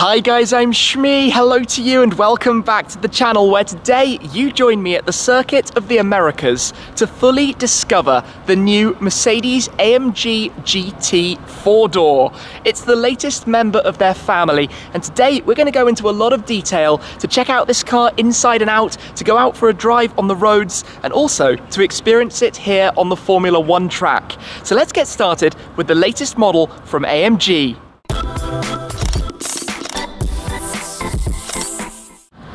Hi guys, I'm Shmee. Hello to you and welcome back to the channel where today you join me at the Circuit of the Americas to fully discover the new Mercedes-AMG GT 4-door. It's the latest member of their family, and today we're going to go into a lot of detail to check out this car inside and out, to go out for a drive on the roads, and also to experience it here on the Formula One track. So let's get started with the latest model from AMG.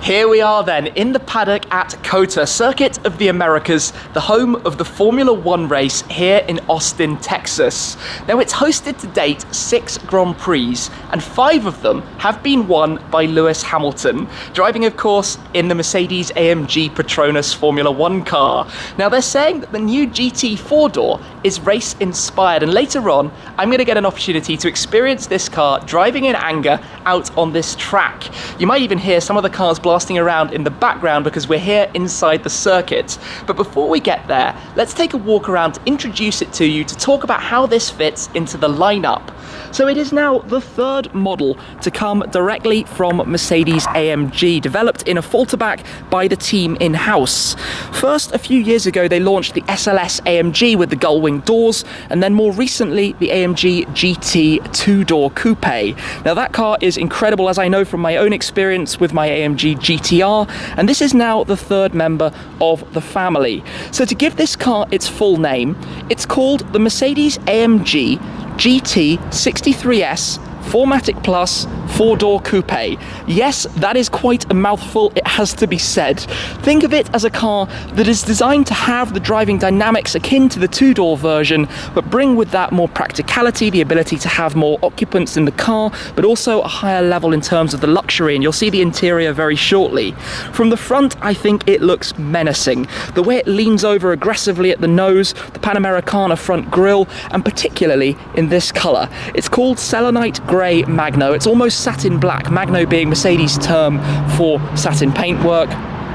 Here we are then, in the paddock at COTA, Circuit of the Americas, the home of the Formula One race here in Austin, Texas. Now it's hosted to date 6 Grand Prix, and 5 of them have been won by Lewis Hamilton, driving of course in the Mercedes-AMG Petronas Formula One car. Now they're saying that the new GT 4-door is race inspired, and later on I'm going to get an opportunity to experience this car driving in anger out on this track. You might even hear some of the cars blasting around in the background because we're here inside the circuit. But before we get there, let's take a walk around to introduce it to you, to talk about how this fits into the lineup. So it is now the 3rd model to come directly from Mercedes-AMG, developed in a Falterback by the team in-house. First, a few years ago, they launched the SLS-AMG with the gull-wing doors, and then more recently, the AMG GT 2-door coupe. Now that car is incredible, as I know from my own experience with my AMG GTR, and this is now the 3rd member of the family. So to give this car its full name, it's called the Mercedes-AMG GT 63S 4MATIC Plus 4-door coupe. Yes, that is quite a mouthful, it has to be said. Think of it as a car that is designed to have the driving dynamics akin to the 2-door version, but bring with that more practicality, the ability to have more occupants in the car, but also a higher level in terms of the luxury, and you'll see the interior very shortly. From the front, I think it looks menacing. The way it leans over aggressively at the nose, the Panamericana front grille, and particularly in this colour. It's called Selenite Grey Magno. It's almost satin black, Magno being Mercedes' term for satin paintwork.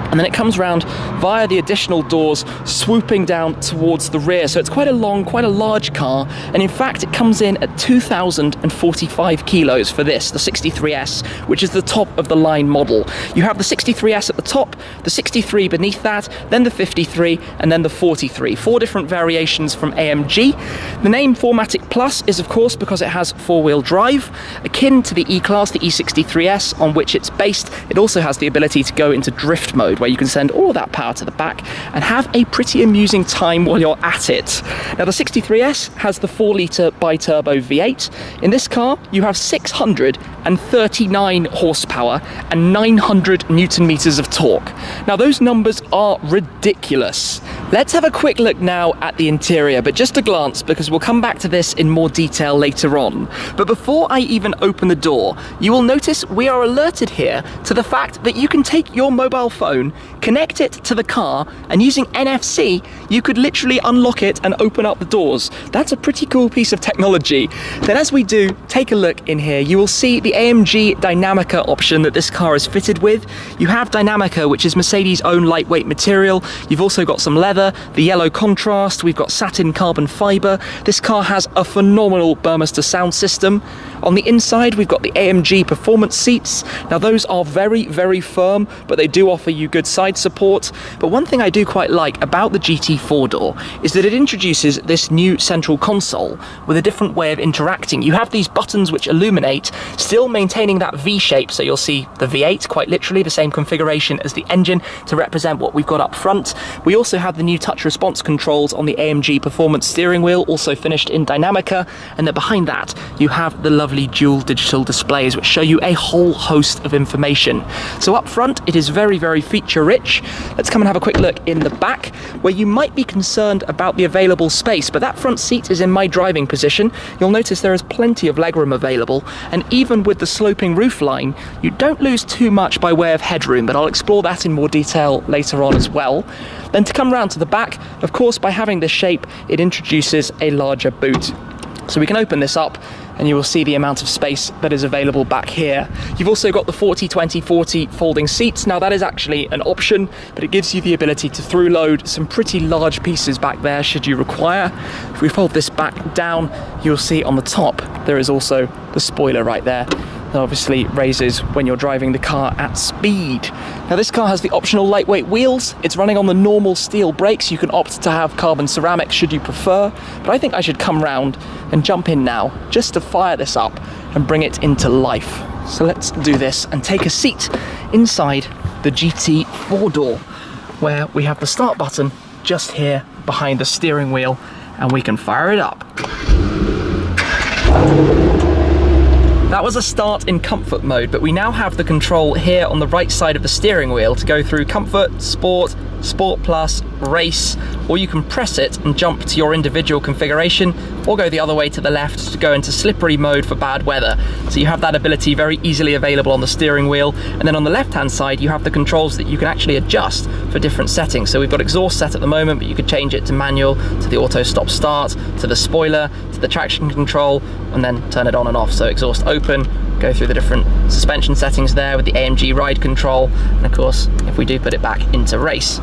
And then it comes round via the additional doors, swooping down towards the rear. So it's quite a long, quite a large car. And in fact, it comes in at 2,045 kilos for this, the 63S, which is the top of the line model. You have the 63S at the top, the 63 beneath that, then the 53, and then the 43. 4 different variations from AMG. The name 4MATIC Plus is of course because it has 4-wheel drive, akin to the E-Class, the E63S, on which it's based. It also has the ability to go into drift mode, where you can send all of that power to the back and have a pretty amusing time while you're at it. Now the 63S has the 4-litre biturbo V8. In this car you have 639 horsepower and 900 newton meters of torque. Now those numbers are ridiculous. Let's have a quick look now at the interior, but just a glance because we'll come back to this in more detail later on. But before I even open the door, you will notice we are alerted here to the fact that you can take your mobile phone, connect it to the car, and using NFC you could literally unlock it and open up the doors. That's a pretty cool piece of technology. Then as we do take a look in here, you will see the AMG Dynamica option that this car is fitted with. You have Dynamica, which is Mercedes' own lightweight material. You've also got some leather, the yellow contrast, we've got satin carbon fibre. This car has a phenomenal Burmester sound system. On the inside we've got the AMG performance seats. Now those are very, very firm, but they do offer you good side support. But one thing I do quite like about the GT 4-door is that it introduces this new central console with a different way of interacting. You have these buttons which illuminate, still maintaining that V shape, so you'll see the V8 quite literally the same configuration as the engine to represent what we've got up front. We also have the new touch response controls on the AMG performance steering wheel, also finished in Dynamica, and then behind that you have the lovely dual digital displays which show you a whole host of information. So up front it is very, very feature rich. Let's come and have a quick look in the back, where you might be concerned about the available space, but that front seat is in my driving position. You'll notice there is plenty of legroom available, and even with the sloping roofline you don't lose too much by way of headroom, but I'll explore that in more detail later on as well. Then to come round to the back, of course by having this shape it introduces a larger boot. So we can open this up and you will see the amount of space that is available back here. You've also got the 40-20-40 folding seats. Now that is actually an option, but it gives you the ability to through load some pretty large pieces back there should you require. If we fold this back down, you'll see on the top there is also the spoiler right there, that obviously raises when you're driving the car at speed. Now this car has the optional lightweight wheels. It's running on the normal steel brakes. You can opt to have carbon ceramic should you prefer, but I think I should come round and jump in now just to fire this up and bring it into life. So let's do this and take a seat inside the GT 4-door, where we have the start button just here behind the steering wheel, and we can fire it up. That was a start in comfort mode, but we now have the control here on the right side of the steering wheel to go through comfort, sport, sport plus, race, or you can press it and jump to your individual configuration, or go the other way to the left to go into slippery mode for bad weather. So you have that ability very easily available on the steering wheel, and then on the left hand side you have the controls that you can actually adjust for different settings. So we've got exhaust set at the moment, but you could change it to manual, to the auto stop start, to the spoiler, to the traction control, and then turn it on and off. So exhaust open, go through the different suspension settings there with the AMG ride control, and of course if we do put it back into race,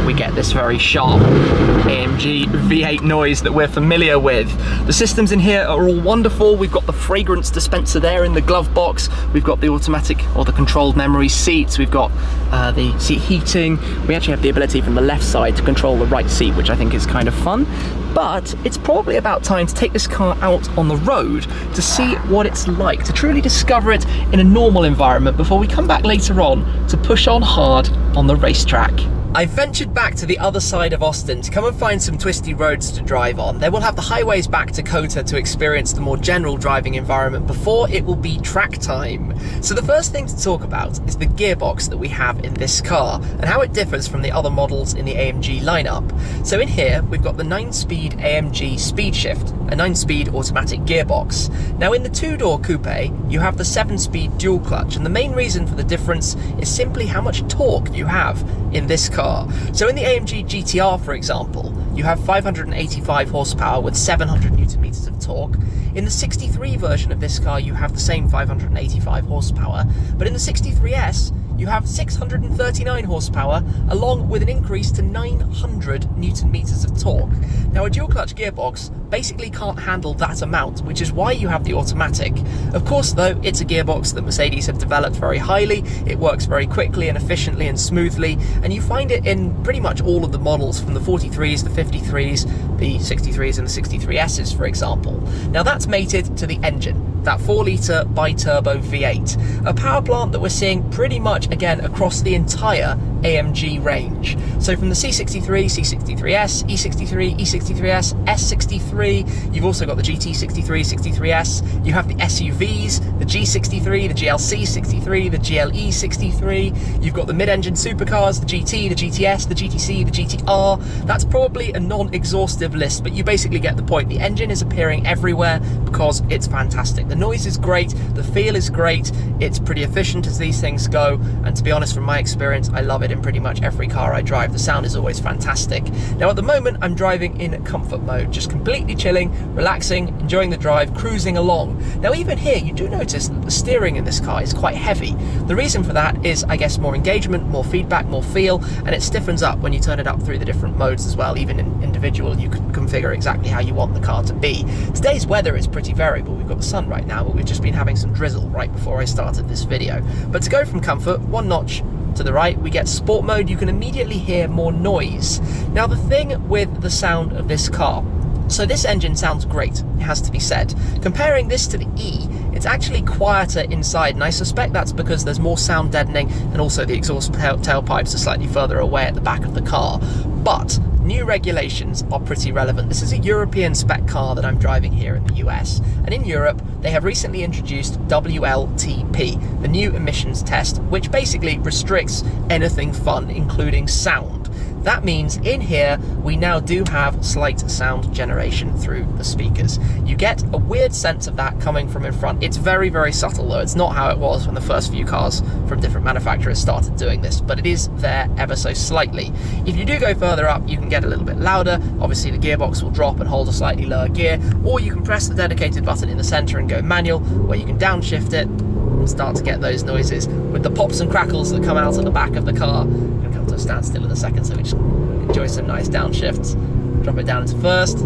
we get this very sharp AMG V8 noise that we're familiar with. The systems in here are all wonderful. We've got the fragrance dispenser there in the glove box. We've got the automatic or the controlled memory seats. We've got the seat heating. We actually have the ability from the left side to control the right seat, which I think is kind of fun. But it's probably about time to take this car out on the road to see what it's like, to truly discover it in a normal environment before we come back later on to push on hard on the racetrack. I've ventured back to the other side of Austin to come and find some twisty roads to drive on. Then we'll have the highways back to COTA to experience the more general driving environment before it will be track time. So the first thing to talk about is the gearbox that we have in this car and how it differs from the other models in the AMG lineup. So in here we've got the 9-speed AMG Speed Shift, a 9-speed automatic gearbox. Now in the 2-door coupe you have the 7-speed dual clutch, and the main reason for the difference is simply how much torque you have in this car. So in the AMG GTR, for example, you have 585 horsepower with 700 newton meters of torque. In the 63 version of this car, you have the same 585 horsepower, but in the 63S, you have 639 horsepower, along with an increase to 900 newton meters of torque. Now, a dual clutch gearbox basically can't handle that amount, which is why you have the automatic. Of course, though, it's a gearbox that Mercedes have developed very highly. It works very quickly and efficiently and smoothly, and you find it in pretty much all of the models, from the 43s, the 53s, the 63s and the 63Ss, for example. Now, that's mated to the engine, that 4-litre biturbo V8, a power plant that we're seeing pretty much again across the entire AMG range. So from the C63, C63S, E63, E63S, S63, you've also got the GT63, 63S, you have the SUVs, the G63, the GLC 63, the GLE 63, you've got the mid-engine supercars, the GT, the GTS, the GTC, the GTR. That's probably a non-exhaustive list, but you basically get the point. The engine is appearing everywhere because it's fantastic. The noise is great, the feel is great, it's pretty efficient as these things go, and to be honest, from my experience, I love it in pretty much every car I drive. The sound is always fantastic. Now at the moment I'm driving in comfort mode, just completely chilling, relaxing, enjoying the drive, cruising along. Now even here you do notice that the steering in this car is quite heavy. The reason for that is, I guess, more engagement, more feedback, more feel, and it stiffens up when you turn it up through the different modes as well. Even in individual you can configure exactly how you want the car to be. Today's weather is pretty variable. We've got the sun right now, but we've just been having some drizzle right before I started this video. But to go from comfort one notch to the right, we get sport mode. You can immediately hear more noise. Now the thing with the sound of this car, so this engine sounds great, it has to be said. Comparing this to the E, it's actually quieter inside, and I suspect that's because there's more sound deadening, and also the exhaust tailpipes are slightly further away at the back of the car. But new regulations are pretty relevant. This is a European spec car that I'm driving here in the US, and in Europe they have recently introduced WLTP, the new emissions test, which basically restricts anything fun, including sound. That means in here we now do have slight sound generation through the speakers. You get a weird sense of that coming from in front. It's very, very subtle though. It's not how it was when the first few cars from different manufacturers started doing this, but it is there ever so slightly. If you do go further up, you can get a little bit louder. Obviously the gearbox will drop and hold a slightly lower gear, or you can press the dedicated button in the center and go manual, where you can downshift it and start to get those noises with the pops and crackles that come out of the back of the car. We'll come to a standstill in a second, so we just enjoy some nice downshifts. Drop it down into first.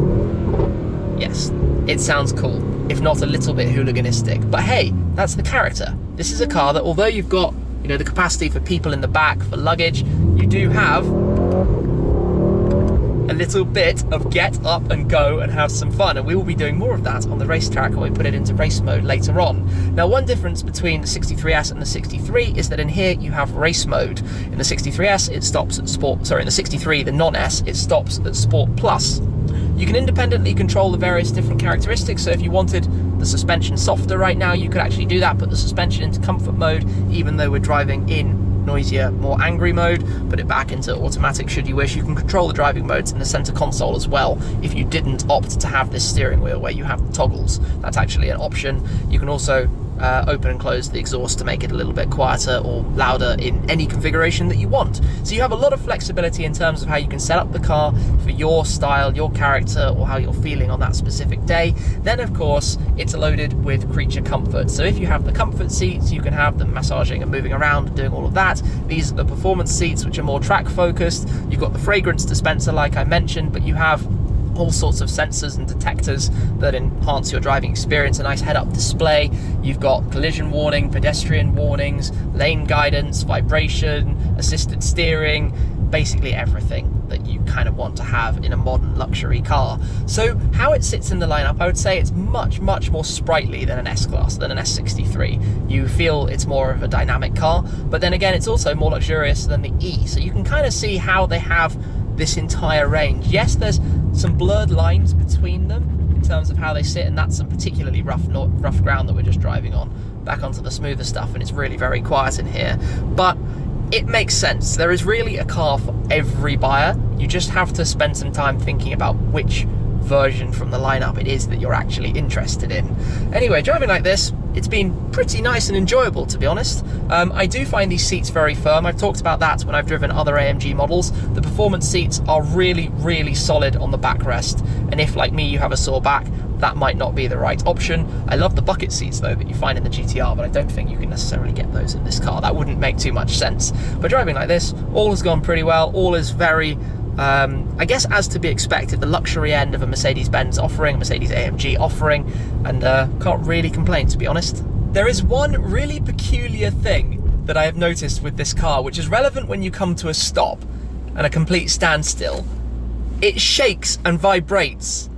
Yes, it sounds cool. if not a little bit hooliganistic. But hey, that's the character. This is a car that, although you've got, you know, the capacity for people in the back, for luggage, you do have a little bit of get up and go and have some fun, and we will be doing more of that on the racetrack when we put it into race mode later on. Now, one difference between the 63S and the 63 is that in here you have race mode. In the 63S it stops at Sport, sorry, in the 63, the non-S, it stops at Sport Plus. You can independently control the various different characteristics, so if you wanted the suspension softer right now, you could actually do that, put the suspension into comfort mode, even though we're driving in noisier, more angry mode, put it back into automatic should you wish. You can control the driving modes in the center console as well if you didn't opt to have this steering wheel where you have the toggles. That's actually an option. You can also open and close the exhaust to make it a little bit quieter or louder in any configuration that you want. So you have a lot of flexibility in terms of how you can set up the car for your style, your character, or how you're feeling on that specific day. Then of course it's loaded with creature comfort. So if you have the comfort seats, you can have them massaging and moving around and doing all of that. These are the performance seats, which are more track focused. You've got the fragrance dispenser like I mentioned, but you have all sorts of sensors and detectors that enhance your driving experience. A nice head-up display. You've got collision warning, pedestrian warnings, lane guidance, vibration, assisted steering, basically everything that you kind of want to have in a modern luxury car. So how it sits in the lineup, I would say it's much more sprightly than an S-Class, than an S63. You feel it's more of a dynamic car, but then again it's also more luxurious than the E. So you can kind of see how they have this entire range. Yes, there's some blurred lines between them in terms of how they sit, and that's some particularly rough ground that we're just driving on. Back onto the smoother stuff, and it's really very quiet in here. But it makes sense. There is really a car for every buyer. You just have to spend some time thinking about which version from the lineup it is that you're actually interested in. Anyway, driving like this, it's been pretty nice and enjoyable, to be honest. I do find these seats very firm. I've talked about that when I've driven other AMG models. The performance seats are really solid on the backrest, and if, like me, you have a sore back, that might not be the right option. I love the bucket seats though that you find in the GTR, but I don't think you can necessarily get those in this car. That wouldn't make too much sense. But driving like this, all has gone pretty well. All is very, I guess, as to be expected, the luxury end of a Mercedes-Benz offering, a Mercedes-AMG offering, and can't really complain, to be honest. There is one really peculiar thing that I have noticed with this car, which is relevant when you come to a stop and a complete standstill. It shakes and vibrates.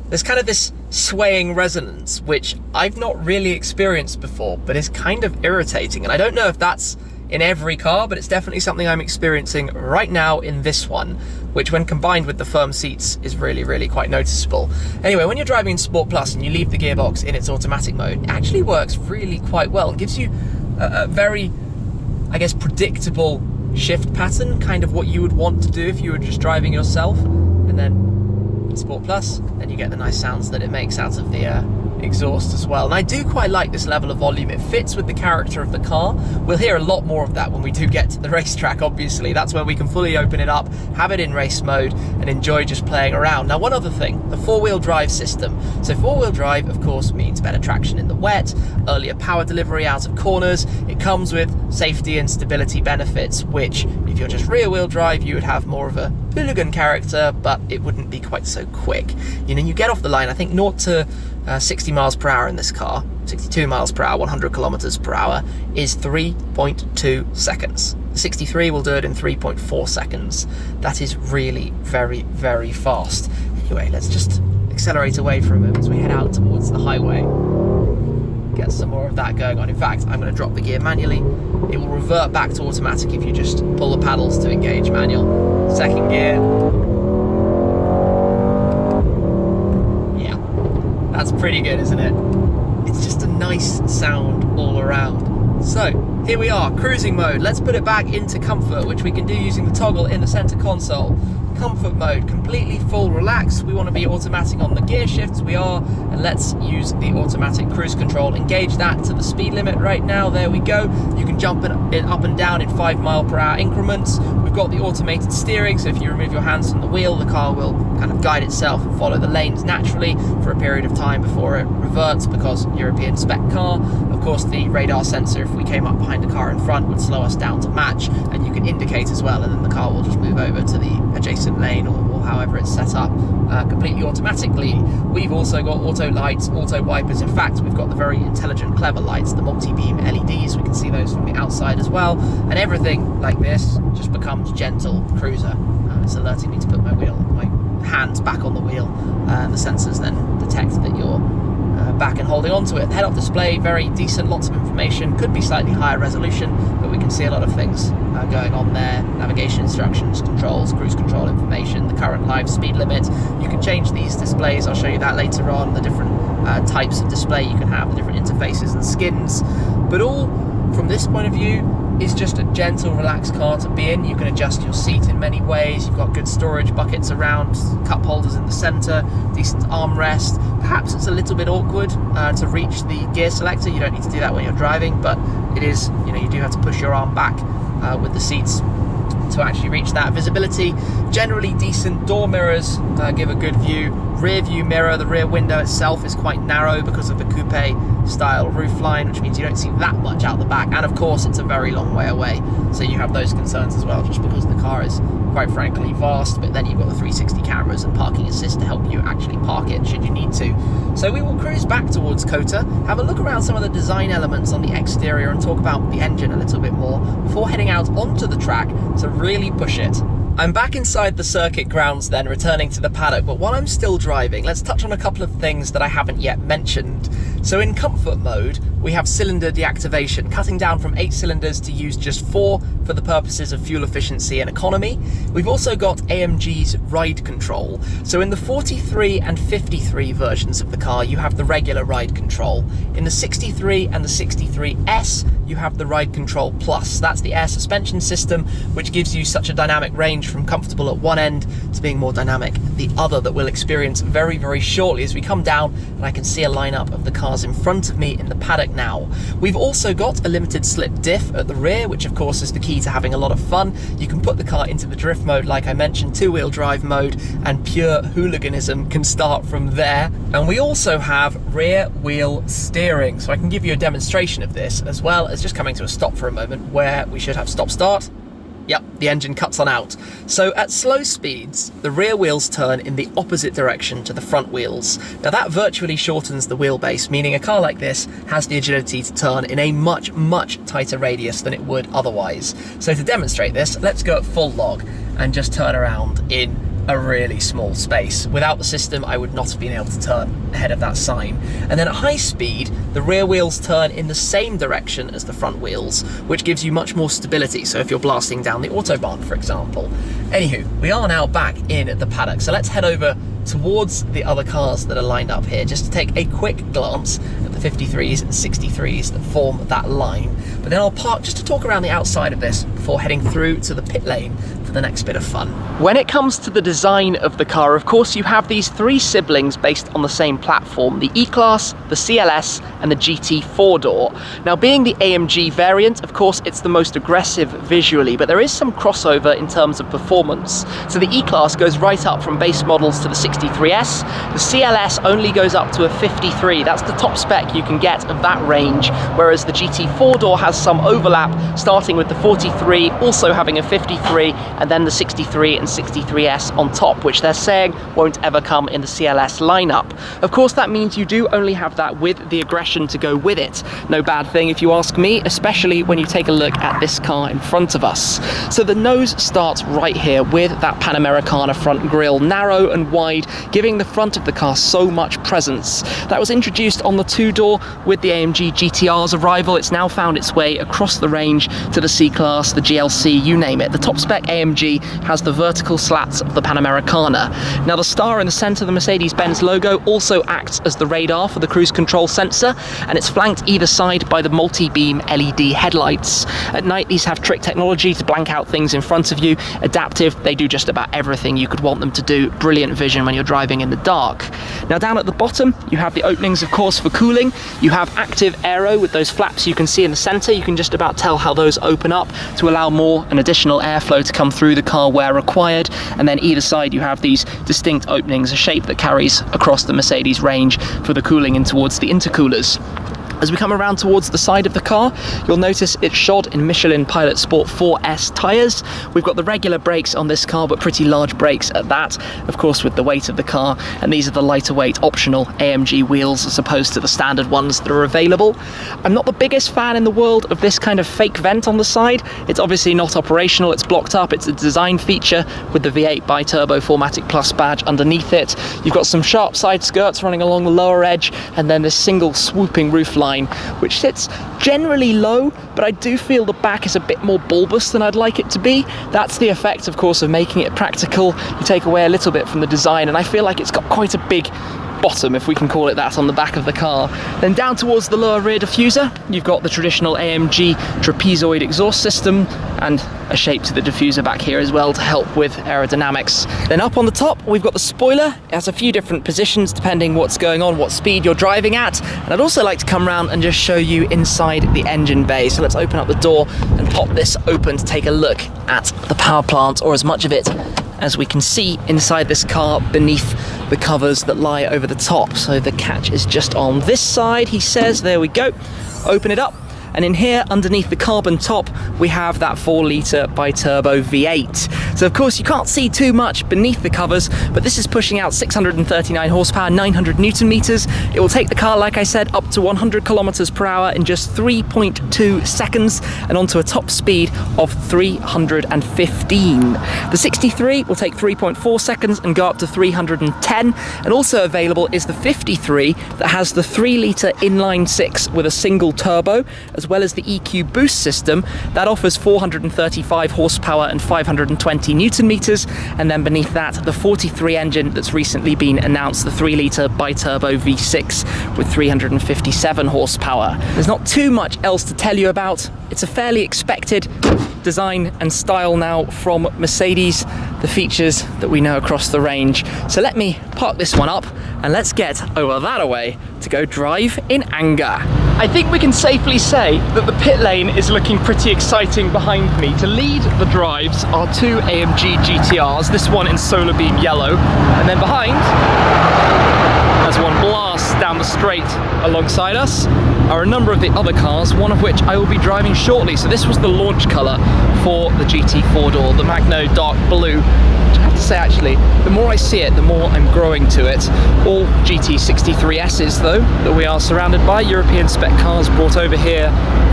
There's kind of this swaying resonance, which I've not really experienced before, but is kind of irritating. And I don't know if that's in every car, but it's definitely something I'm experiencing right now in this one, which when combined with the firm seats is really quite noticeable. Anyway, when you're driving in Sport Plus and you leave the gearbox in its automatic mode, it actually works really quite well and gives you a very, I guess, predictable shift pattern, kind of what you would want to do if you were just driving yourself. And then in Sport Plus, then you get the nice sounds that it makes out of the exhaust as well. And I do quite like this level of volume. It fits with the character of the car. We'll hear a lot more of that when we do get to the racetrack, obviously. That's where we can fully open it up, have it in race mode, and enjoy just playing around. Now, one other thing, the four-wheel drive system. So four-wheel drive, of course, means better traction in the wet, earlier power delivery out of corners. It comes with safety and stability benefits, which, if you're just rear-wheel drive, you would have more of a hooligan character, but it wouldn't be quite so quick. You know, you get off the line, I think 0 to 60 miles per hour in this car, 62 miles per hour, 100 kilometers per hour, is 3.2 seconds. The 63 will do it in 3.4 seconds. That is really very fast. Anyway, let's just accelerate away for a moment as we head out towards the highway. Get some more of that going on. In fact, I'm going to drop the gear manually. It will revert back to automatic if you just pull the paddles to engage manual. Second gear. Yeah, that's pretty good, isn't it? It's just a nice sound all around. So, here we are, cruising mode. Let's put it back into comfort, which we can do using the toggle in the center console. Comfort mode, completely full relax. We want to be automatic on the gear shifts, we are, and let's use the automatic cruise control. Engage that to the speed limit right now, there we go. You can jump it up and down in 5 mile per hour increments. We've got the automated steering, so if you remove your hands from the wheel, the car will kind of guide itself and follow the lanes naturally for a period of time before it reverts, because European spec car. Of course, the radar sensor, if we came up behind a car in front, would slow us down to match, and you can indicate as well, and then the car will just move over to the adjacent lane or however it's set up, completely automatically. We've also got auto lights, auto wipers. In fact, we've got the very intelligent, clever lights, the multi-beam LEDs. We can see those from the outside as well. And everything like this just becomes gentle cruiser. It's alerting me to put my hands back on the wheel. The sensors then detect that you're back and holding onto it. The head-up display, very decent, lots of information. Could be slightly higher resolution, but we can see a lot of things going on there. Navigation instructions, controls, cruise control information, the current live speed limit. You can change these displays. I'll show you that later on. The different types of display you can have, the different interfaces and skins. But all from this point of view is just a gentle, relaxed car to be in. You can adjust your seat in many ways. You've got good storage buckets around, cup holders in the center, decent armrest. Perhaps it's a little bit awkward to reach the gear selector. You don't need to do that when you're driving, but it is, you do have to push your arm back with the seats to actually reach that. Visibility, generally decent. Door mirrors give a good view. Rear view mirror, the rear window itself is quite narrow because of the coupe style roofline, which means you don't see that much out the back. And of course, it's a very long way away, so you have those concerns as well, just because the car is quite frankly vast. But then you've got the 360 cameras and parking assist to help you actually park it should you need to. So we will cruise back towards COTA, have a look around some of the design elements on the exterior and talk about the engine a little bit more before heading out onto the track to really push it. I'm back inside the circuit grounds then, returning to the paddock, but while I'm still driving, let's touch on a couple of things that I haven't yet mentioned. So in comfort mode, we have cylinder deactivation, cutting down from 8 cylinders to use just 4 for the purposes of fuel efficiency and economy. We've also got AMG's ride control. So in the 43 and 53 versions of the car, you have the regular ride control. In the 63 and the 63S, you have the Ride Control Plus. That's the air suspension system, which gives you such a dynamic range from comfortable at one end to being more dynamic at the other, that we'll experience very, very shortly as we come down and I can see a lineup of the cars in front of me in the paddock now. We've also got a limited slip diff at the rear, which of course is the key to having a lot of fun. You can put the car into the drift mode, like I mentioned, two-wheel drive mode, and pure hooliganism can start from there. And we also have rear wheel steering, so I can give you a demonstration of this, as well as just coming to a stop for a moment where we should have stop start. Yep, the engine cuts on out. So at slow speeds, the rear wheels turn in the opposite direction to the front wheels. Now that virtually shortens the wheelbase, meaning a car like this has the agility to turn in a much, much tighter radius than it would otherwise. So to demonstrate this, let's go at full log and just turn around in a really small space. Without the system, I would not have been able to turn ahead of that sign. And then at high speed, the rear wheels turn in the same direction as the front wheels, which gives you much more stability. So if you're blasting down the Autobahn, for example. Anywho, we are now back in the paddock. So let's head over towards the other cars that are lined up here, just to take a quick glance at the 53s and 63s that form that line. But then I'll park just to talk around the outside of this before heading through to the pit lane for the next bit of fun. When it comes to the design of the car, of course, you have these 3 siblings based on the same platform: the E-Class, the CLS, and the GT 4-door. Now, being the AMG variant, of course, it's the most aggressive visually, but there is some crossover in terms of performance. So the E-Class goes right up from base models to the 63S. The CLS only goes up to a 53. That's the top spec you can get of that range, whereas the GT 4-door has some overlap, starting with the 43, also having a 53, and then the 63 and 63S on top, which they're saying won't ever come in the CLS lineup. Of course, that means you do only have that with the aggression to go with it. No bad thing if you ask me, especially when you take a look at this car in front of us. So the nose starts right here with that Panamericana front grille, narrow and wide, giving the front of the car so much presence. That was introduced on the 2-door with the AMG GTR's arrival. It's now found its way across the range to the C-Class, the GLC, you name it. The top spec AMG has the vertical slats of the Panamericana. Now the star in the center of the Mercedes-Benz logo also acts as the radar for the cruise control sensor, and it's flanked either side by the multi-beam LED headlights. At night, these have trick technology to blank out things in front of you. Adaptive, they do just about everything you could want them to do. Brilliant vision when you're driving in the dark. Now down at the bottom, you have the openings, of course, for cooling. You have active aero with those flaps you can see in the center. You can just about tell how those open up to allow more and additional airflow to come through the car where required. And then either side, you have these distinct openings, a shape that carries across the Mercedes range for the cooling in towards the intercoolers. As we come around towards the side of the car, you'll notice it's shod in Michelin Pilot Sport 4S tyres. We've got the regular brakes on this car, but pretty large brakes at that, of course with the weight of the car, and these are the lighter weight optional AMG wheels as opposed to the standard ones that are available. I'm not the biggest fan in the world of this kind of fake vent on the side. It's obviously not operational, it's blocked up, it's a design feature with the V8 biturbo 4MATIC Plus badge underneath it. You've got some sharp side skirts running along the lower edge, and then this single swooping roof line, which sits generally low, but I do feel the back is a bit more bulbous than I'd like it to be. That's the effect, of course, of making it practical. You take away a little bit from the design, and I feel like it's got quite a big bottom, if we can call it that, on the back of the car. Then down towards the lower rear diffuser, you've got the traditional AMG trapezoid exhaust system and a shape to the diffuser back here as well to help with aerodynamics. Then up on the top, we've got the spoiler. It has a few different positions depending what's going on, what speed you're driving at. And I'd also like to come around and just show you inside the engine bay. So let's open up the door and pop this open to take a look at the power plant, or as much of it as we can see inside this car beneath the covers that lie over the top. So the catch is just on this side, he says. There we go. Open it up. And in here, underneath the carbon top, we have that 4-litre biturbo V8. So of course you can't see too much beneath the covers, but this is pushing out 639 horsepower, 900 Newton meters. It will take the car, like I said, up to 100 kilometers per hour in just 3.2 seconds and onto a top speed of 315. The 63 will take 3.4 seconds and go up to 310. And also available is the 53 that has the 3-litre inline 6 with a single turbo, as well as the EQ boost system that offers 435 horsepower and 520 Newton meters. And then beneath that, the 43 engine that's recently been announced, the 3-litre biturbo V6 with 357 horsepower. There's not too much else to tell you about. It's a fairly expected design and style now from Mercedes, the features that we know across the range. So let me park this one up and let's get over that away to go drive in anger. I think we can safely say that the pit lane is looking pretty exciting behind me. To lead the drives are two AMG GTRs, this one in solar beam yellow, and then behind, as one blasts down the straight alongside us, are a number of the other cars, one of which I will be driving shortly. So this was the launch colour for the GT 4-door, the Magno Dark Blue. Which I have to say, actually, the more I see it, the more I'm growing to it. All GT 63Ss though, that we are surrounded by, European spec cars brought over here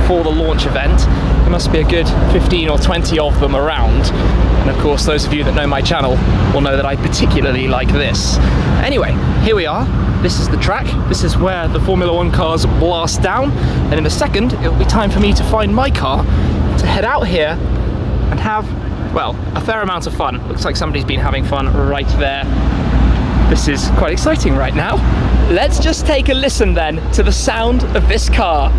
for the launch event. There must be a good 15 or 20 of them around. And of course, those of you that know my channel will know that I particularly like this. Anyway, here we are. This is the track. This is where the Formula 1 cars blast down. And in a second, it will be time for me to find my car, to head out here and have, well, a fair amount of fun. Looks like somebody's been having fun right there. This is quite exciting right now. Let's just take a listen then to the sound of this car.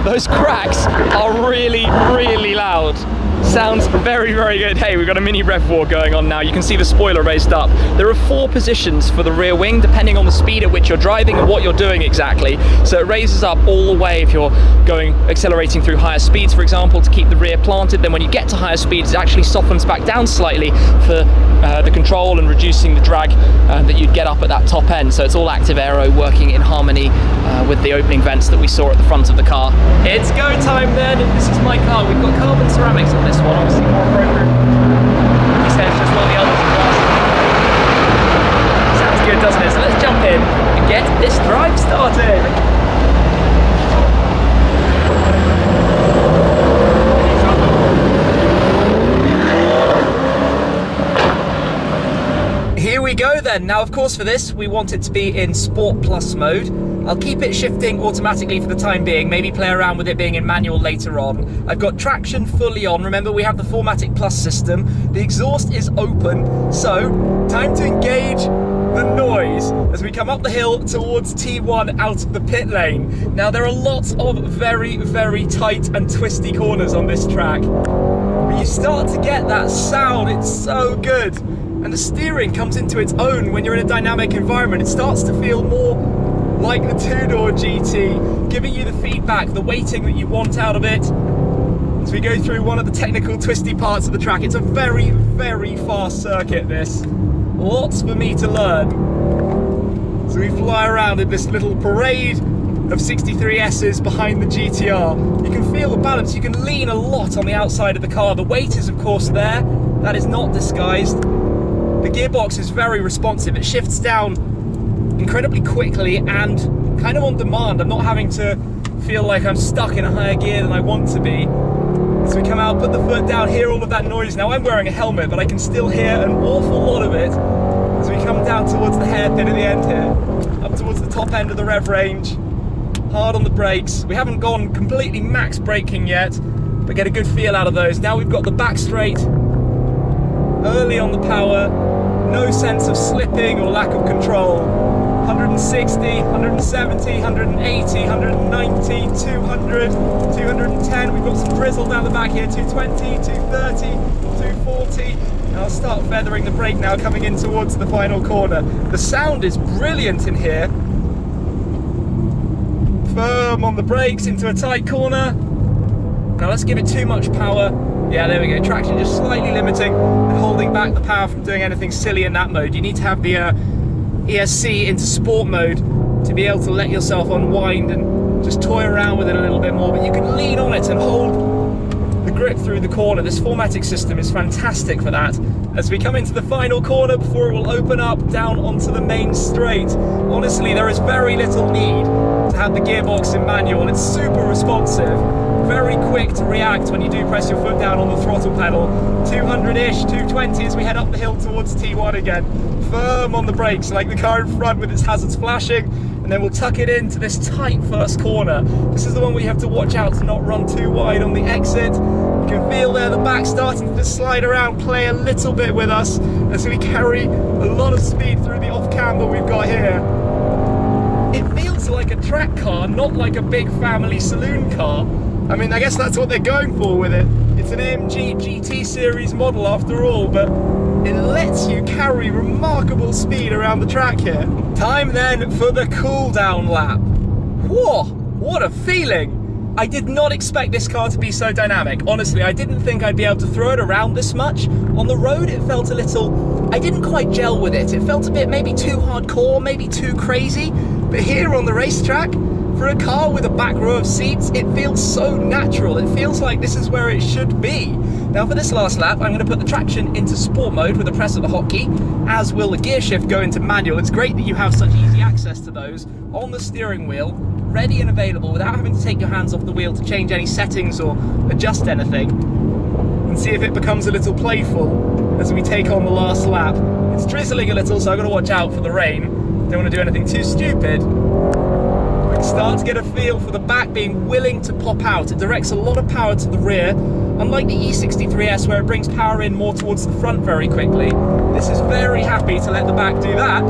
Those cracks are really, really loud. Sounds very, very good. Hey, we've got a mini rev war going on now. You can see the spoiler raised up. There are 4 positions for the rear wing, depending on the speed at which you're driving and what you're doing exactly. So it raises up all the way if you're accelerating through higher speeds, for example, to keep the rear planted. Then when you get to higher speeds, it actually softens back down slightly for the control and reducing the drag that you'd get up at that top end. So it's all active aero working in harmony with the opening vents that we saw at the front of the car. It's go time then. This is my car. We've got carbon ceramics on this one, obviously more appropriate. He says just what the others have got. Sounds good, doesn't it? So let's jump in and get this drive started. Here we go then. Now of course for this we want it to be in Sport Plus mode. I'll keep it shifting automatically for the time being, maybe play around with it being in manual later on. I've got traction fully on. Remember, we have the 4MATIC Plus system. The exhaust is open, so time to engage the noise as we come up the hill towards T1 out of the pit lane. Now there are lots of very, very tight and twisty corners on this track, but you start to get that sound. It's so good. And the steering comes into its own when you're in a dynamic environment. It starts to feel more like the 2-door GT, giving you the feedback, the weighting that you want out of it. as we go through one of the technical twisty parts of the track. It's a very, very fast circuit, this. Lots for me to learn. So we fly around in this little parade of 63Ss behind the GTR. You can feel the balance, you can lean a lot on the outside of the car. The weight is of course there, that is not disguised. The gearbox is very responsive, it shifts down incredibly quickly and kind of on demand. I'm not having to feel like I'm stuck in a higher gear than I want to be. So we come out, put the foot down, hear all of that noise. Now I'm wearing a helmet, but I can still hear an awful lot of it as we come down towards the hairpin at the end here, up towards the top end of the rev range. Hard on the brakes. We haven't gone completely max braking yet, but get a good feel out of those. Now we've got the back straight, early on the power, no sense of slipping or lack of control. 160, 170, 180, 190, 200, 210. We've got some drizzle down the back here, 220, 230, 240. And I'll start feathering the brake now coming in towards the final corner. The sound is brilliant in here. Firm on the brakes into a tight corner. Now let's give it too much power. Yeah, there we go. Traction just slightly limiting and holding back the power from doing anything silly in that mode. You need to have the ESC into sport mode to be able to let yourself unwind and just toy around with it a little bit more. But you can lean on it and hold the grip through the corner. This 4MATIC system is fantastic for that. As we come into the final corner before it will open up down onto the main straight. Honestly, there is very little need to have the gearbox in manual. It's super responsive, very quick to react when you do press your foot down on the throttle pedal. 200-ish, 220 as we head up the hill towards T1 again. Firm on the brakes, like the car in front with its hazards flashing, and then we'll tuck it into this tight first corner. This is the one where you have to watch out to not run too wide on the exit. You can feel there the back starting to slide around, play a little bit with us as we carry a lot of speed through the off cam that we've got here. It feels like a track car, not like a big family saloon car. I mean, I guess that's what they're going for with it. It's an AMG GT series model after all, but it lets you carry remarkable speed around the track here. Time then for the cool down lap. Whoa, what a feeling! I did not expect this car to be so dynamic. Honestly, I didn't think I'd be able to throw it around this much. On the road, it felt a little, I didn't quite gel with it. It felt a bit maybe too hardcore, maybe too crazy. But here on the racetrack, for a car with a back row of seats, it feels so natural. It feels like this is where it should be. Now for this last lap, I'm going to put the traction into sport mode with a press of the hotkey, as will the gear shift go into manual. It's great that you have such easy access to those on the steering wheel, ready and available without having to take your hands off the wheel to change any settings or adjust anything. And see if it becomes a little playful as we take on the last lap. It's drizzling a little, so I've got to watch out for the rain. Don't want to do anything too stupid. Start to get a feel for the back being willing to pop out. It directs a lot of power to the rear. Unlike the E63S where it brings power in more towards the front very quickly, this is very happy to let the back do that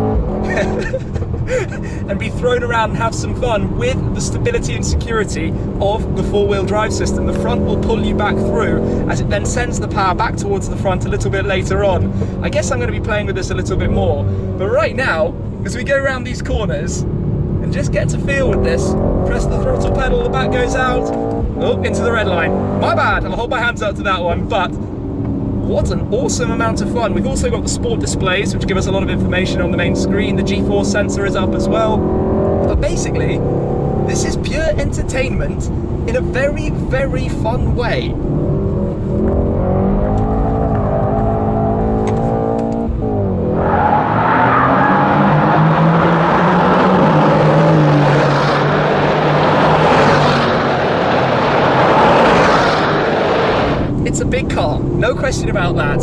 and be thrown around and have some fun with the stability and security of the four-wheel drive system. The front will pull you back through as it then sends the power back towards the front a little bit later on. I guess I'm going to be playing with this a little bit more, but right now, as we go around these corners, and just get to feel with this. Press the throttle pedal, the back goes out. Oh, into the red line. My bad, I'll hold my hands up to that one, but what an awesome amount of fun. We've also got the sport displays, which give us a lot of information on the main screen. The G-force sensor is up as well. But basically, this is pure entertainment in a very, very fun way. It's a big car, no question about that.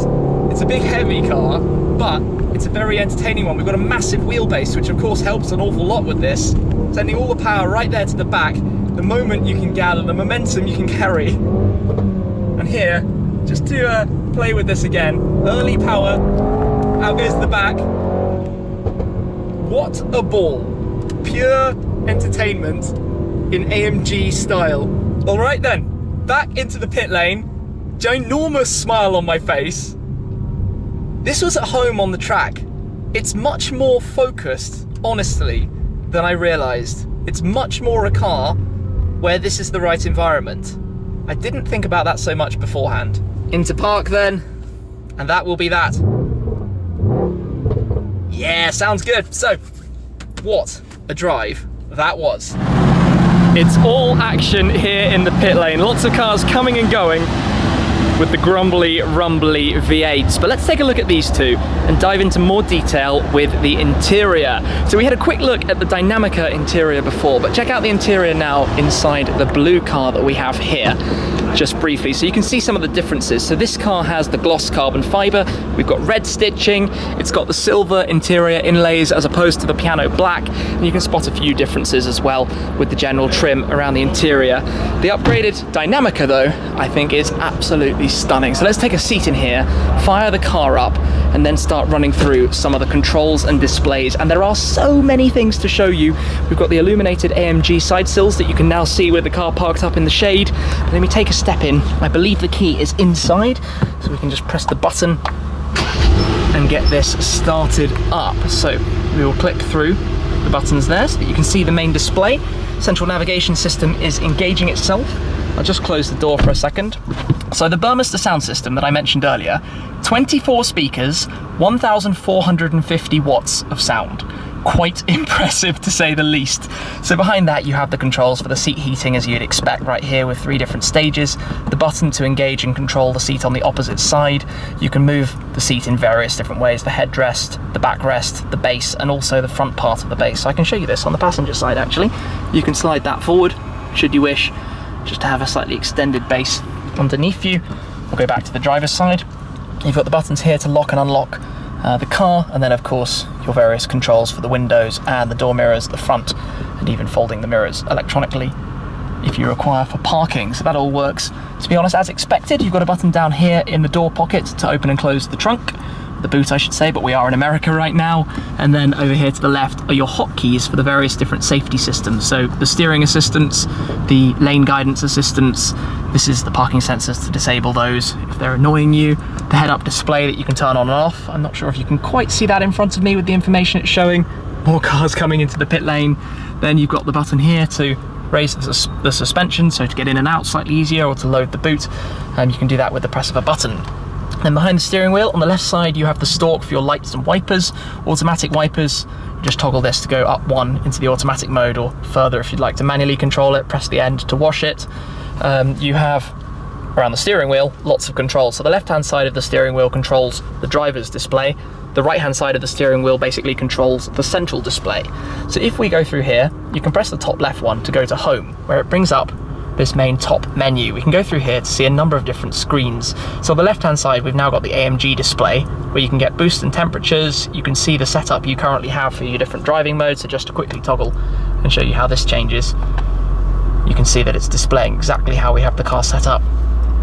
It's a big heavy car, but it's a very entertaining one. We've got a massive wheelbase, which of course helps an awful lot with this, sending all the power right there to the back. The moment you can gather, the momentum you can carry. And here, just to play with this again, early power, out goes the back. What a ball. Pure entertainment in AMG style. All right then, back into the pit lane. Ginormous smile on my face. This was at home on the track. It's much more focused, honestly, than I realised. It's much more a car where this is the right environment. I didn't think about that so much beforehand. Into park then, and that will be that. Yeah, sounds good. So, what a drive that was. It's all action here in the pit lane. Lots of cars coming and going with the grumbly, rumbly V8s. But let's take a look at these two and dive into more detail with the interior. So we had a quick look at the Dynamica interior before, but check out the interior now inside the blue car that we have here, just briefly, so you can see some of the differences. So this car has the gloss carbon fiber, we've got red stitching, it's got the silver interior inlays as opposed to the piano black, and you can spot a few differences as well with the general trim around the interior. The upgraded Dynamica though, I think is absolutely stunning. So let's take a seat in here, fire the car up, and then start running through some of the controls and displays. And there are so many things to show you. We've got the illuminated AMG side sills that you can now see with the car parked up in the shade. But let me take a step in. I believe the key is inside, so we can just press the button and get this started up. So we will click through the buttons there so that you can see the main display. Central navigation system is engaging itself. I'll just close the door for a second. So the Burmester sound system that I mentioned earlier, 24 speakers, 1,450 watts of sound. Quite impressive to say the least. So behind that you have the controls for the seat heating as you'd expect right here with 3 different stages. The button to engage and control the seat on the opposite side. You can move the seat in various different ways, the headrest, the backrest, the base, and also the front part of the base. So I can show you this on the passenger side actually. You can slide that forward should you wish, just to have a slightly extended base underneath you. We'll go back to the driver's side. You've got the buttons here to lock and unlock the car, and then of course your various controls for the windows and the door mirrors at the front, and even folding the mirrors electronically if you require for parking. So that all works, to be honest, as expected. You've got a button down here in the door pocket to open and close the trunk, the boot I should say, but we are in America right now. And then over here to the left are your hotkeys for the various different safety systems. So the steering assistance, the lane guidance assistance, this is the parking sensors to disable those if they're annoying you, the head-up display that you can turn on and off. I'm not sure if you can quite see that in front of me with the information it's showing. More cars coming into the pit lane. Then you've got the button here to raise the suspension, so to get in and out slightly easier, or to load the boot, and you can do that with the press of a button. Then behind the steering wheel, on the left side, you have the stalk for your lights and wipers, automatic wipers. Just toggle this to go up 1 into the automatic mode, or further if you'd like to manually control it, press the end to wash it. You have, around the steering wheel, lots of controls. So the left-hand side of the steering wheel controls the driver's display. The right-hand side of the steering wheel basically controls the central display. So if we go through here, you can press the top left one to go to home, where it brings up this main top menu. We can go through here to see a number of different screens. So on the left hand side we've now got the AMG display, where you can get boost and temperatures. You can see the setup you currently have for your different driving modes. So just to quickly toggle and show you how this changes, you can see that it's displaying exactly how we have the car set up,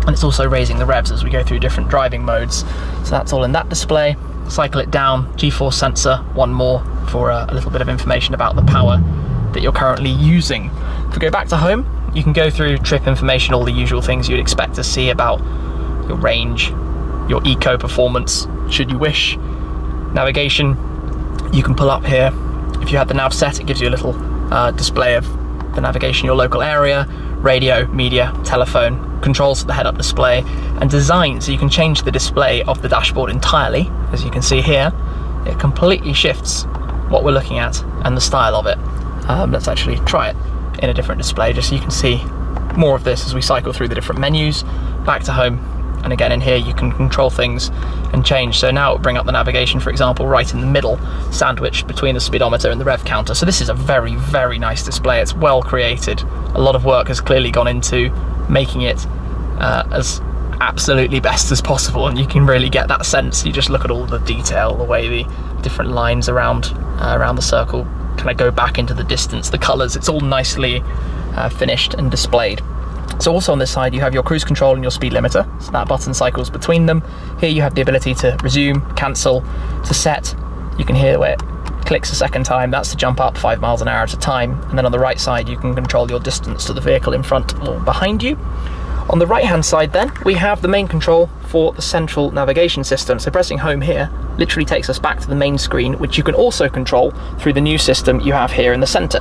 and it's also raising the revs as we go through different driving modes. So that's all in that display. Cycle it down, G-force sensor, one more for a little bit of information about the power that you're currently using. If we go back to home, you can go through trip information, all the usual things you'd expect to see about your range, your eco performance, should you wish. Navigation, you can pull up here. If you had the nav set, it gives you a little display of the navigation, your local area, radio, media, telephone, controls for the head-up display, and design, so you can change the display of the dashboard entirely. As you can see here, it completely shifts what we're looking at and the style of it. Let's actually try it in a different display just so you can see more of this as we cycle through the different menus. Back to home, and again in here you can control things and change. So now it'll bring up the navigation, for example, right in the middle, sandwiched between the speedometer and the rev counter. So this is a very, very nice display. It's well created. A lot of work has clearly gone into making it as absolutely best as possible, and you can really get that sense. You just look at all the detail, the way the different lines around the circle kind of go back into the distance, the colours, it's all nicely finished and displayed. So also on this side you have your cruise control and your speed limiter, so that button cycles between them. Here you have the ability to resume, cancel, to set. You can hear where it clicks a second time, that's to jump up 5 miles an hour at a time. And then on the right side you can control your distance to the vehicle in front or behind you. On the right hand side then, we have the main control for the central navigation system. So pressing home here literally takes us back to the main screen, which you can also control through the new system you have here in the center.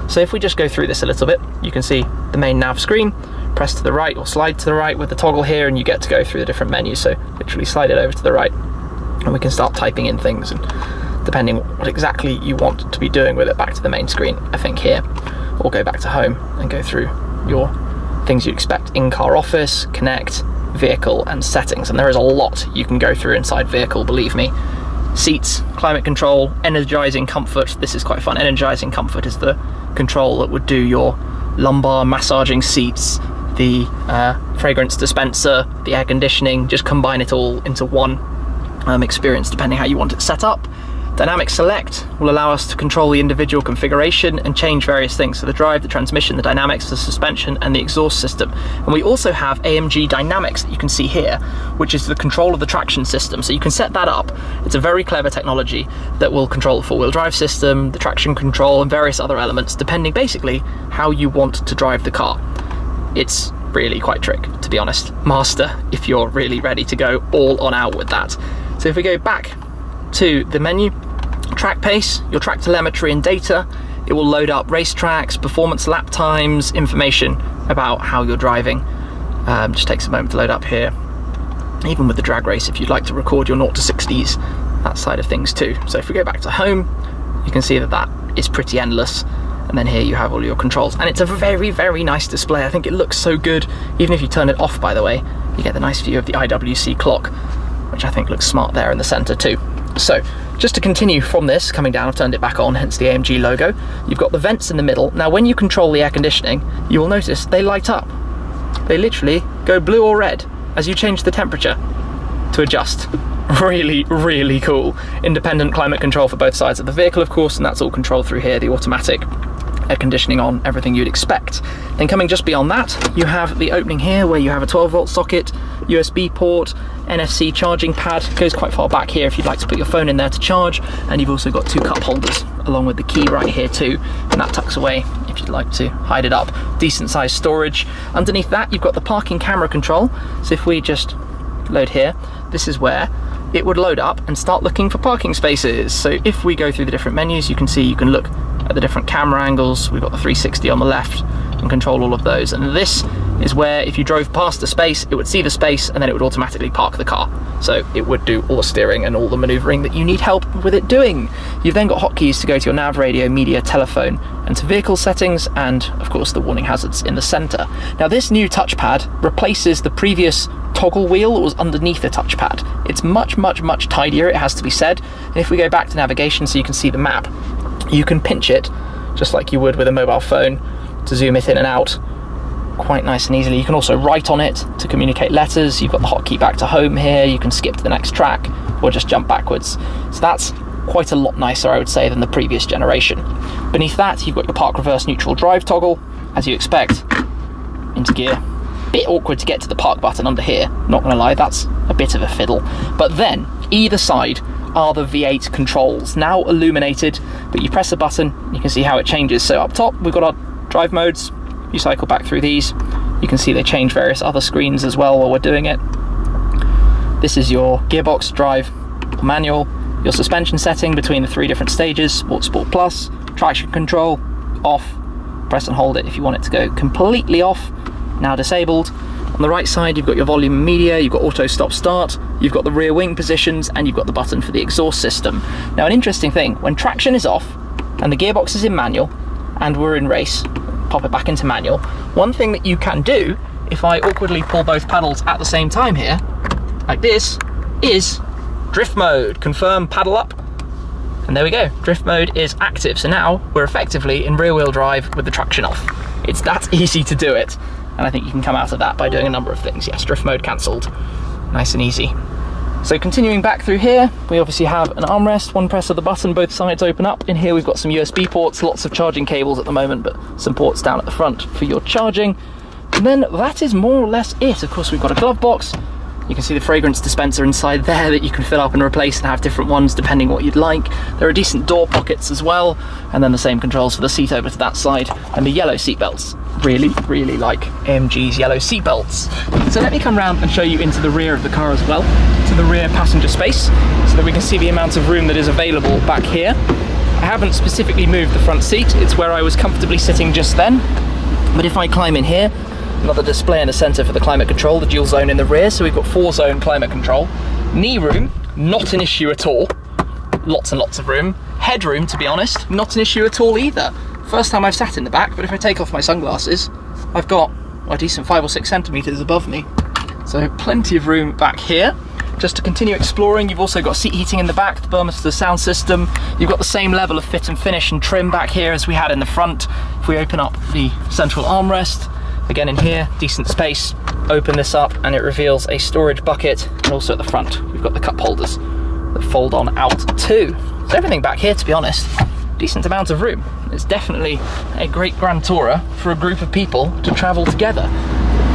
So if we just go through this a little bit, you can see the main nav screen, press to the right or slide to the right with the toggle here, and you get to go through the different menus. So literally slide it over to the right and we can start typing in things, and depending what exactly you want to be doing with it, back to the main screen, I think here, or go back to home and go through your things you'd expect: in-car office, connect, vehicle, and settings. And there is a lot you can go through inside vehicle, believe me. Seats, climate control, energizing comfort. This is quite fun. Energizing comfort is the control that would do your lumbar massaging seats, the fragrance dispenser, the air conditioning. Just combine it all into one experience depending how you want it set up. Dynamic select will allow us to control the individual configuration and change various things, so the drive, the transmission, the dynamics, the suspension, and the exhaust system. And we also have AMG Dynamics that you can see here, which is the control of the traction system. So you can set that up. It's a very clever technology that will control the four-wheel drive system, the traction control, and various other elements, depending basically how you want to drive the car. It's really quite trick, to be honest. Master if you're really ready to go all on out with that. So if we go back to the menu, track pace, your track telemetry and data, it will load up racetracks, performance lap times, information about how you're driving. Just takes a moment to load up here. Even with the drag race, if you'd like to record your 0 to 60s, that side of things too. So if we go back to home, you can see that that is pretty endless. And then here you have all your controls. And it's a very, very nice display. I think it looks so good. Even if you turn it off, by the way, you get the nice view of the IWC clock, which I think looks smart there in the center too. So just to continue from this, coming down, I've turned it back on, hence the AMG logo. You've got the vents in the middle. Now when you control the air conditioning, you will notice they light up. They literally go blue or red as you change the temperature to adjust. Really, really cool. Independent climate control for both sides of the vehicle, of course, and that's all controlled through here, the automatic air conditioning on, everything you'd expect. Then coming just beyond that, you have the opening here where you have a 12-volt socket, USB port, NFC charging pad. It goes quite far back here if you'd like to put your phone in there to charge, and you've also got 2 cup holders along with the key right here too, and that tucks away if you'd like to hide it up. Decent sized storage. Underneath that you've got the parking camera control. So if we just load here, this is where it would load up and start looking for parking spaces. So if we go through the different menus, you can see you can look at the different camera angles. We've got the 360 on the left and control all of those. And this is where if you drove past the space, it would see the space and then it would automatically park the car. So it would do all the steering and all the maneuvering that you need help with it doing. You've then got hotkeys to go to your nav, radio, media, telephone, and to vehicle settings, and of course the warning hazards in the center. Now this new touchpad replaces the previous toggle wheel that was underneath the touchpad. It's much, much, much tidier, it has to be said. And if we go back to navigation so you can see the map, you can pinch it just like you would with a mobile phone to zoom it in and out quite nice and easily. You can also write on it to communicate letters. You've got the hotkey back to home here. You can skip to the next track or just jump backwards. So that's quite a lot nicer, I would say, than the previous generation. Beneath that, you've got your park, reverse, neutral, drive toggle, as you expect, into gear. Bit awkward to get to the park button under here, not gonna lie, that's a bit of a fiddle. But then, either side are the V8 controls, now illuminated, but you press a button, you can see how it changes. So up top, we've got our drive modes. You cycle back through these, you can see they change various other screens as well while we're doing it. This is your gearbox, drive, manual, your suspension setting between the 3 different stages, Sport, Sport Plus, traction control, off, press and hold it if you want it to go completely off, now disabled. On the right side, you've got your volume and media, you've got auto stop start, you've got the rear wing positions, and you've got the button for the exhaust system. Now an interesting thing, when traction is off and the gearbox is in manual and we're in race, pop it back into manual, one thing that you can do, if I awkwardly pull both pedals at the same time here, like this, is drift mode. Confirm, paddle up, and there we go. Drift mode is active, so now we're effectively in rear wheel drive with the traction off. It's that easy to do it, and I think you can come out of that by doing a number of things. Yes, drift mode cancelled, nice and easy. So continuing back through here, we obviously have an armrest, one press of the button, both sides open up. In here we've got some USB ports, lots of charging cables at the moment, but some ports down at the front for your charging. And then that is more or less it. Of course, we've got a glove box. You can see the fragrance dispenser inside there that you can fill up and replace and have different ones depending what you'd like. There are decent door pockets as well, and then the same controls for the seat over to that side, and the yellow seat belts. Really, really like AMG's yellow seat belts. So let me come round and show you into the rear of the car as well, to the rear passenger space, so that we can see the amount of room that is available back here. I haven't specifically moved the front seat, it's where I was comfortably sitting just then, but if I climb in here, Another display in the center for the climate control, the dual zone in the rear, so we've got 4-zone climate control. Knee room, not an issue at all. Lots and lots of room. Headroom, to be honest, not an issue at all either. First time I've sat in the back, but if I take off my sunglasses, I've got a decent 5 or 6 centimeters above me. So plenty of room back here. Just to continue exploring, you've also got seat heating in the back, the Burmester sound system. You've got the same level of fit and finish and trim back here as we had in the front. If we open up the central armrest, again in here, decent space. Open this up and it reveals a storage bucket, and also at the front, we've got the cup holders that fold on out too. So everything back here, to be honest, decent amount of room. It's definitely a great Grand Tourer for a group of people to travel together.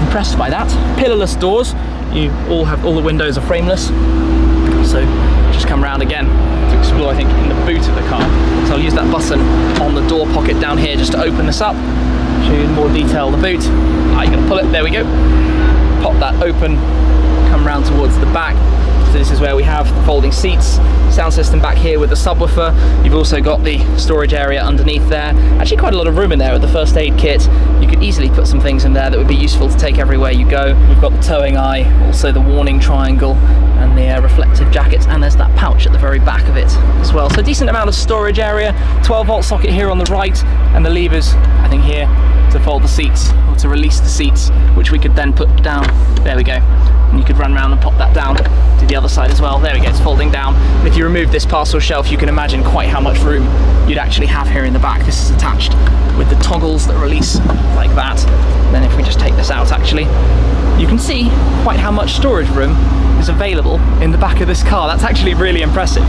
Impressed by that. Pillarless doors. You all the windows are frameless. So just come around again to explore, I think, in the boot of the car. So I'll use that button on the door pocket down here just to open this up. Show you in more detail the boot. You're gonna pull it, there we go. Pop that open, come round towards the back. So this is where we have the folding seats, sound system back here with the subwoofer. You've also got the storage area underneath there. Actually quite a lot of room in there with the first aid kit. You could easily put some things in there that would be useful to take everywhere you go. We've got the towing eye, also the warning triangle, and the reflective jackets, and there's that pouch at the very back of it as well. So decent amount of storage area, 12-volt socket here on the right, and the levers, I think, here to fold the seats, or to release the seats, which we could then put down. There we go. And you could run around and pop that down to the other side as well. There we go, it's folding down. And if you remove this parcel shelf, you can imagine quite how much room you'd actually have here in the back. This is attached with the toggles that release like that. And then if we just take this out, actually, you can see quite how much storage room is available in the back of this car. That's actually really impressive.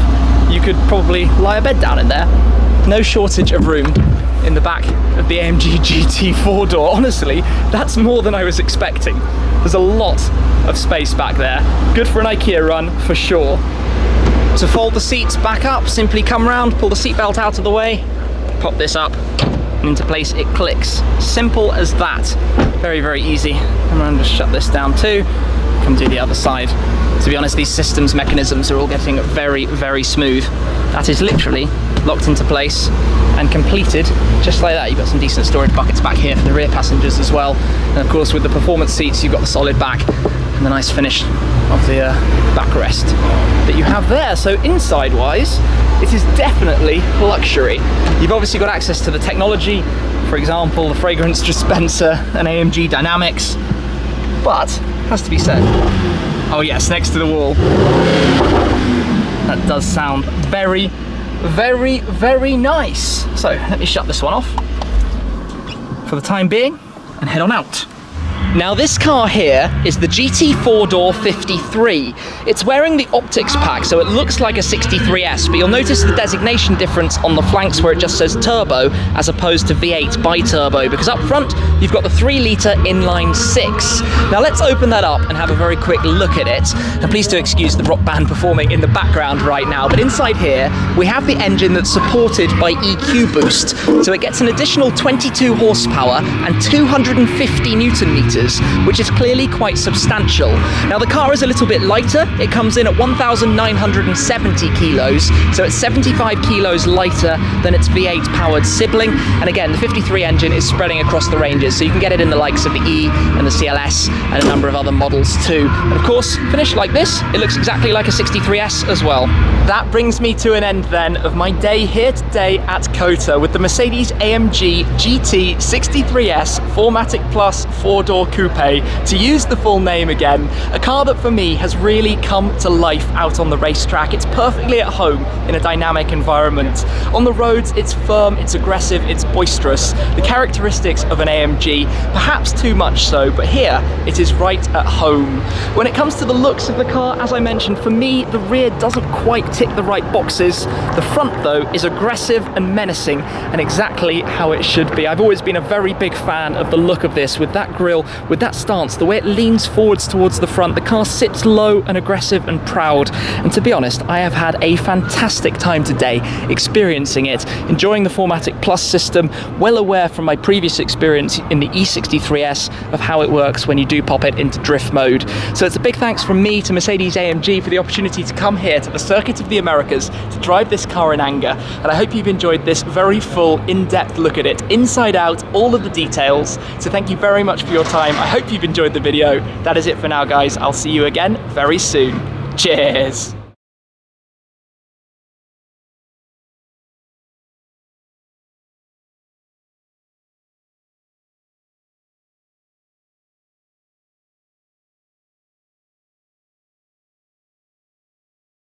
You could probably lie a bed down in there. No shortage of room in the back of the AMG GT 4-door. Honestly, that's more than I was expecting. There's a lot of space back there. Good for an IKEA run, for sure. To fold the seats back up, simply come around, pull the seatbelt out of the way, pop this up, and into place it clicks. Simple as that. Very, very easy. Come around, just shut this down too. Come to the other side. To be honest, these systems mechanisms are all getting very, very smooth. That is literally locked into place and completed just like that. You've got some decent storage buckets back here for the rear passengers as well. And of course, with the performance seats, you've got the solid back and the nice finish of the backrest that you have there. So inside wise, it is definitely luxury. You've obviously got access to the technology, for example, the fragrance dispenser and AMG Dynamics, but has to be said, oh yes, next to the wall, that does sound very, very, very nice. So let me shut this one off for the time being and head on out. Now this car here is the GT 4-door 53. It's wearing the optics pack, so it looks like a 63S, but you'll notice the designation difference on the flanks where it just says turbo as opposed to V8 biturbo, because up front you've got the 3-litre inline 6. Now let's open that up and have a very quick look at it. And please do excuse the rock band performing in the background right now, but inside here we have the engine that's supported by EQ boost. So it gets an additional 22 horsepower and 250 Newton meters, which is clearly quite substantial. Now the car is a little bit lighter. It comes in at 1,970 kilos, so it's 75 kilos lighter than its V8 powered sibling. And again, the 53 engine is spreading across the ranges, so you can get it in the likes of the E and the CLS and a number of other models too. And of course, finished like this, it looks exactly like a 63S as well. That brings me to an end then of my day here today at COTA with the Mercedes-AMG GT 63S 4MATIC Plus 4-door coupe, to use the full name again. A car that for me has really come to life out on the racetrack. It's perfectly at home in a dynamic environment. On the roads, it's firm, it's aggressive, it's boisterous. The characteristics of an AMG, perhaps too much so, but here it is right at home. When it comes to the looks of the car, as I mentioned, for me, the rear doesn't quite tick the right boxes. The front, though, is aggressive and menacing, and exactly how it should be. I've always been a very big fan of the look of this, with that grille, with that stance, the way it leans forwards towards the front. The car sits low and aggressive and proud. And to be honest, I have had a fantastic time today experiencing it, enjoying the 4MATIC Plus system, well aware from my previous experience in the E63S of how it works when you do pop it into drift mode. So it's a big thanks from me to Mercedes-AMG for the opportunity to come here to the Circuit of the Americas to drive this car in anger. And I hope you've enjoyed this very full, in-depth look at it, inside out, all of the details. So thank you very much for your time. time. I hope you've enjoyed the video. That is it for now, guys. I'll see you again very soon. Cheers.